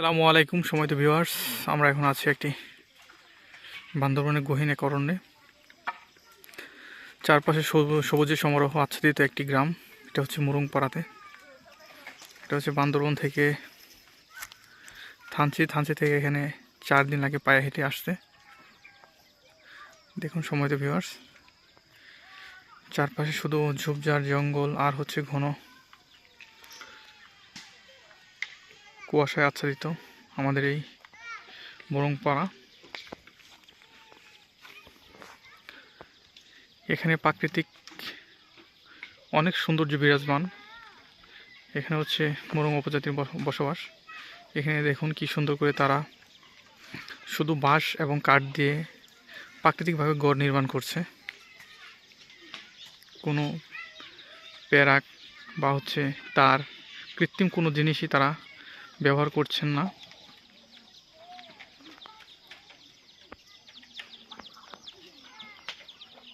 আসসালামু আলাইকুম সময়ত ভিউয়ার্স। আমরা এখন আছি একটি বান্দরবনের গহীন এক অরণ্যে। চারপাশে সবুজে সমারোহ আচ্ছাদিত একটি গ্রাম। এটা হচ্ছে মুরুংপাড়াতে। এটা হচ্ছে বান্দরবন থেকে থানচি থেকে এখানে 4 দিন লাগে পায়ে হেঁটে আসতে। দেখুন সময়ত ভিউয়ার্স, চারপাশে শুধু ঝোপঝাড় জঙ্গল আর হচ্ছে ঘন কুয়াশায় আচ্ছাদিত আমাদের এই মুরুংপাড়া। এখানে প্রাকৃতিক অনেক সৌন্দর্য বিরাজমান। এখানে হচ্ছে মুরুং উপজাতির বসবাস। এখানে দেখুন কি সুন্দর করে তারা শুধু বাঁশ এবং কাঠ দিয়ে প্রাকৃতিকভাবে ঘর নির্মাণ করছে। কোনো প্যারাক বা হচ্ছে তার কৃত্রিম কোনো জিনিসই তারা ব্যবহার করছেন না।